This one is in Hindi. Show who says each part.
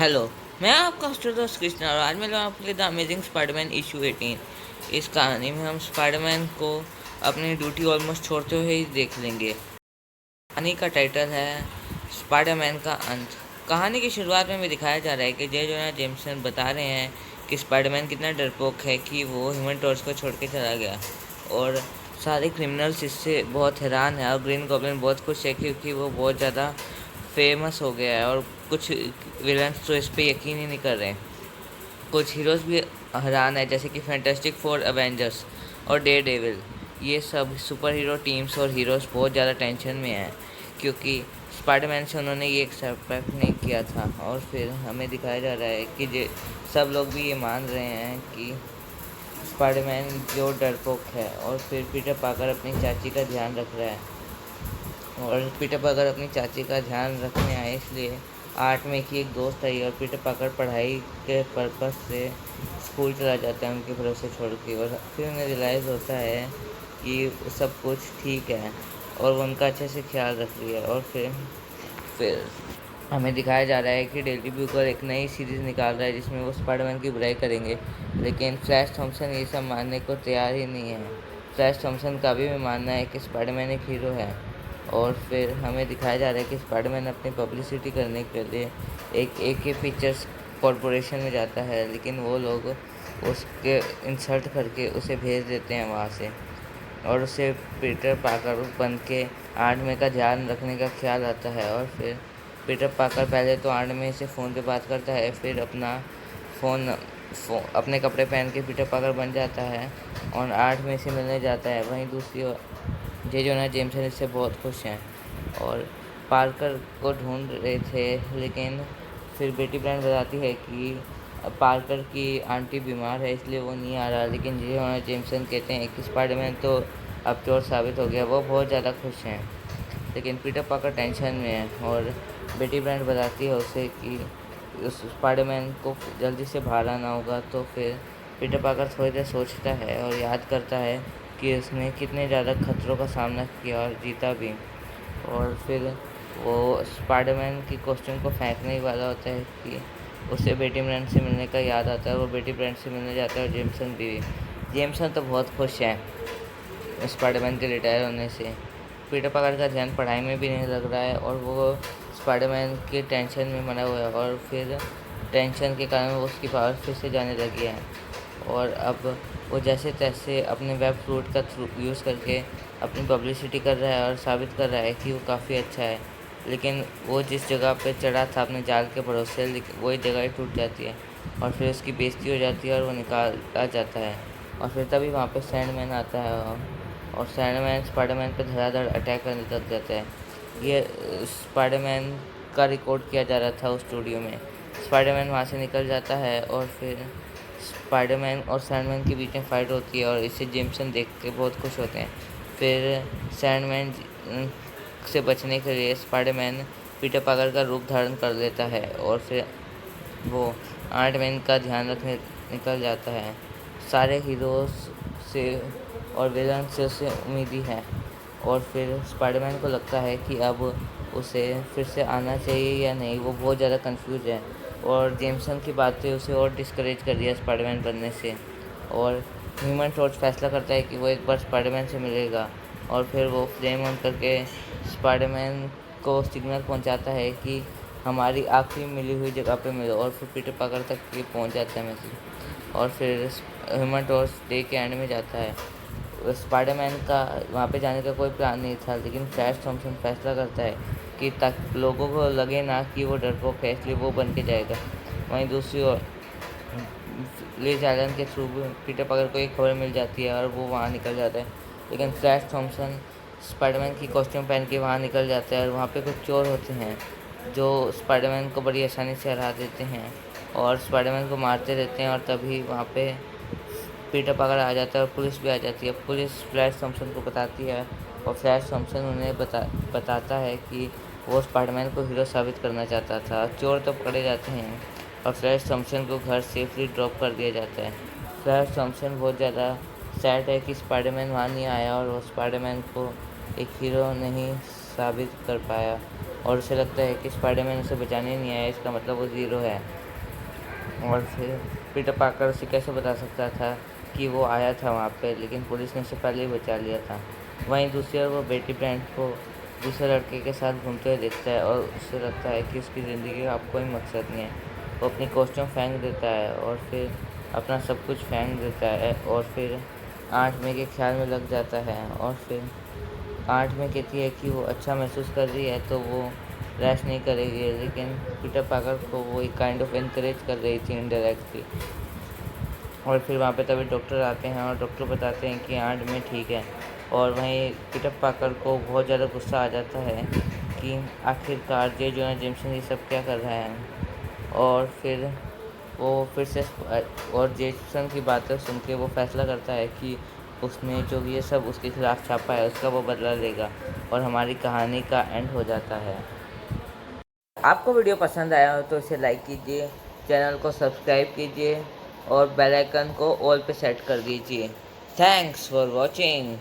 Speaker 1: हेलो, मैं आपका होस्ट दोस्त कृष्णा और आज मैं लाऊं आपके लिए द अमेजिंग स्पाइडरमैन इशू 18। इस कहानी में हम स्पाइडरमैन को अपनी ड्यूटी ऑलमोस्ट छोड़ते हुए ही देख लेंगे। कहानी का टाइटल है स्पाइडरमैन का अंत। कहानी की शुरुआत में भी दिखाया जा रहा है कि जे जोना जेमसन बता रहे हैं कि स्पाइडरमैन कितना डरपोक है कि वो ह्यूमन टॉर्च को छोड़ के चला गया और सारे क्रिमिनल्स इससे बहुत हैरान है और ग्रीन गॉब्लिन बहुत खुश है क्योंकि वो बहुत ज़्यादा फेमस हो गया है और कुछ विलन्स तो इस पे यकीन ही नहीं कर रहे हैं। कुछ हीरोज़ भी हैरान है जैसे कि फैंटास्टिक फोर, एवेंजर्स और डे डेविल। ये सब सुपर हीरो टीम्स और हीरोज़ बहुत ज़्यादा टेंशन में हैं क्योंकि स्पाइडरमैन से उन्होंने ये एक्सपेक्ट नहीं किया था। और फिर हमें दिखाया जा रहा है कि सब लोग भी ये मान रहे हैं कि स्पाइडरमैन जो डरपोक है। और फिर पीटर पाकर अपनी चाची का ध्यान रख रहा है और पीटर पाकर अपनी चाची का ध्यान रखने आए इसलिए 8 में की एक दोस्त आई और पीटर पाकर पढ़ाई के पर्पस से स्कूल चला जाता है उनके भरोसे छोड़ के। और फिर उन्हें रियलाइज़ होता है कि सब कुछ ठीक है और वो उनका अच्छे से ख्याल रख रही है। और फिर हमें दिखाया जा रहा है कि डेली ब्यूकर एक नई सीरीज़ निकाल रहा है जिसमें वो स्पाइडरमैन की बुराई करेंगे, लेकिन फ्लैश थॉम्सन ये सब मानने को तैयार ही नहीं है। फ्लैश थॉम्सन का भी मानना है कि स्पाइडरमैन एक हीरो है। और फिर हमें दिखाया जा रहा है कि स्पाइडरमैन अपनी पब्लिसिटी करने के लिए एक AK पिक्चर्स कॉरपोरेशन में जाता है, लेकिन वो लोग उसके इंसल्ट करके उसे भेज देते हैं वहाँ से और उसे पीटर पाकर बन के आर्ट में का ध्यान रखने का ख्याल आता है। और फिर पीटर पाकर पहले तो आर्ट में से फ़ोन पे बात करता है, फिर अपने कपड़े पहन के पीटर पाकर बन जाता है और आर्ट में से मिलने जाता है। वहीं दूसरी ओर जे जोना जेमसन इससे बहुत खुश हैं और पार्कर को ढूंढ रहे थे, लेकिन फिर बेटी ब्रांड बताती है कि पार्कर की आंटी बीमार है इसलिए वो नहीं आ रहा। लेकिन जे जोना जेमसन कहते हैं कि स्पाइडरमैन तो अब चोर साबित हो गया। वो बहुत ज़्यादा खुश हैं, लेकिन पीटर पाकर टेंशन में है और बेटी ब्रांड बताती है उसे कि उस स्पाइडरमैन को जल्दी से बाहर आना होगा। तो फिर पीटर पाकर थोड़ी देर सोचता है और याद करता है कि उसने कितने ज़्यादा खतरों का सामना किया और जीता भी। और फिर वो स्पाइडरमैन की कॉस्ट्यूम को फेंकने ही वाला होता है कि उसे बेटी ब्रांड से मिलने का याद आता है। वो बेटी ब्रांड से मिलने जाता है और जेमसन भी। जेमसन तो बहुत खुश है स्पाइडरमैन के रिटायर होने से। पीटर पाकर का ध्यान पढ़ाई में भी नहीं लग रहा है और वो स्पाइडरमैन के टेंशन में मरा हुआ है और फिर टेंशन के कारण वो उसकी पावर फिर से जाने लगी है। और अब वो जैसे तैसे अपने वेब फ्रूट का थ्रू यूज़ करके अपनी पब्लिसिटी कर रहा है और साबित कर रहा है कि वो काफ़ी अच्छा है। लेकिन वो जिस जगह पे चढ़ा था अपने जाल के भरोसे, वही जगह ही टूट जाती है और फिर उसकी बेइज्जती हो जाती है और वो निकाला जाता है। और फिर तभी वहाँ पे सैंडमैन आता है और सैंडमैन स्पाइडरमैन पे धड़ाधड़ अटैक करने लग जाता है। ये स्पाइडरमैन का रिकॉर्ड किया जा रहा था उस स्टूडियो में। स्पाइडरमैन वहाँ से निकल जाता है और फिर स्पाइडरमैन और सैंडमैन के बीच में फ़ाइट होती है और इसे जेमसन देख के बहुत खुश होते हैं। फिर सैंडमैन से बचने के लिए स्पाइडरमैन पीटर पाकर का रूप धारण कर लेता है और फिर वो आर्ट मैन का ध्यान रखने निकल जाता है। सारे हीरोज़ से और विलन से उसे उम्मीद ही है। और फिर स्पाइडरमैन को लगता है कि अब उसे फिर से आना चाहिए या नहीं। वो बहुत ज़्यादा कंफ्यूज है और जेमसन की बातें उसे और डिस्करेज कर दिया स्पाइडरमैन बनने से। और ह्यूमन टॉर्च फैसला करता है कि वो एक बार स्पाइडरमैन से मिलेगा और फिर वो फ्लेम ऑन करके स्पाइडरमैन को सिग्नल पहुंचाता है कि हमारी आखिरी मिली हुई जगह पे मिलो। और फिर पीटर पाकर तक ये पहुंच जाता है मैसेज और फिर ह्यूमन टॉर्च डे के एंड में जाता है। स्पाइडरमैन का वहाँ पे जाने का कोई प्लान नहीं था, लेकिन फ्लैश थॉम्सन फैसला करता है कि ताकि लोगों को लगे ना कि वो डरपोक है, इसलिए वो बन के जाएगा। वहीं दूसरी ओर लिज एलन के थ्रू पीटर पाकर को एक खबर मिल जाती है और वो वहाँ निकल जाता है। लेकिन फ्लैश थॉम्सन स्पाइडरमैन की कॉस्ट्यूम पहन के वहाँ निकल जाता है और वहाँ पे कुछ चोर होते हैं जो स्पाइडरमैन को बड़ी आसानी से हरा देते हैं और स्पाइडरमैन को मारते रहते हैं। और तभी वहाँ पे पीटर पाकर आ जाता है और पुलिस भी आ जाती है। पुलिस फ्लैश थॉम्सन को बताती है और फ्लैश थॉम्सन उन्हें बताता है कि वो स्पाइडरमैन को हीरो साबित करना चाहता था। चोर तो पकड़े जाते हैं और फ्लैश थॉम्सन को घर सेफली ड्रॉप कर दिया जाता है। फ्लैश थॉम्सन बहुत ज़्यादा सैड है कि स्पाइडरमैन वहाँ नहीं आया और वो स्पाइडरमैन को एक हीरो नहीं साबित कर पाया। और उसे लगता है कि स्पाइडरमैन उसे बचाने नहीं आया, इसका मतलब वो ज़ीरो है। और फिर पीटर पार्कर उसे कैसे बता सकता था कि वो आया था वहाँ पे, लेकिन पुलिस ने उसे पहले ही बचा लिया था। वहीं दूसरी ओर वो बेटी ब्रांड को दूसरे लड़के के साथ घूमते हुए देखता है और उसे लगता है कि उसकी ज़िंदगी का अब कोई मकसद नहीं है। वो अपनी कॉस्ट्यूम फेंक देता है और फिर अपना सब कुछ फेंक देता है और फिर 8 मई के ख्याल में लग जाता है। और फिर 8 में कहती है कि वो अच्छा महसूस कर रही है तो वो रैश नहीं करेगी, लेकिन पीटर पार्कर को वो एक काइंड ऑफ इनकरेज कर रही थी इनडायरेक्टली। और फिर वहाँ पे तभी डॉक्टर आते हैं और डॉक्टर बताते हैं कि 8 में ठीक है। और वहीं पीटर पार्कर को बहुत ज़्यादा गुस्सा आ जाता है कि आखिरकार जे जोना जेम्सन ये सब क्या कर रहा है। और फिर वो फिर से और जेसन की बातें सुन के वो फैसला करता है कि उसने जो ये सब उसके खिलाफ छापा है उसका वो बदला लेगा और हमारी कहानी का एंड हो जाता है। आपको वीडियो पसंद आया हो तो इसे लाइक कीजिए, चैनल को सब्सक्राइब कीजिए और बेल आइकन को ऑल पे सेट कर दीजिए। Thanks for watching.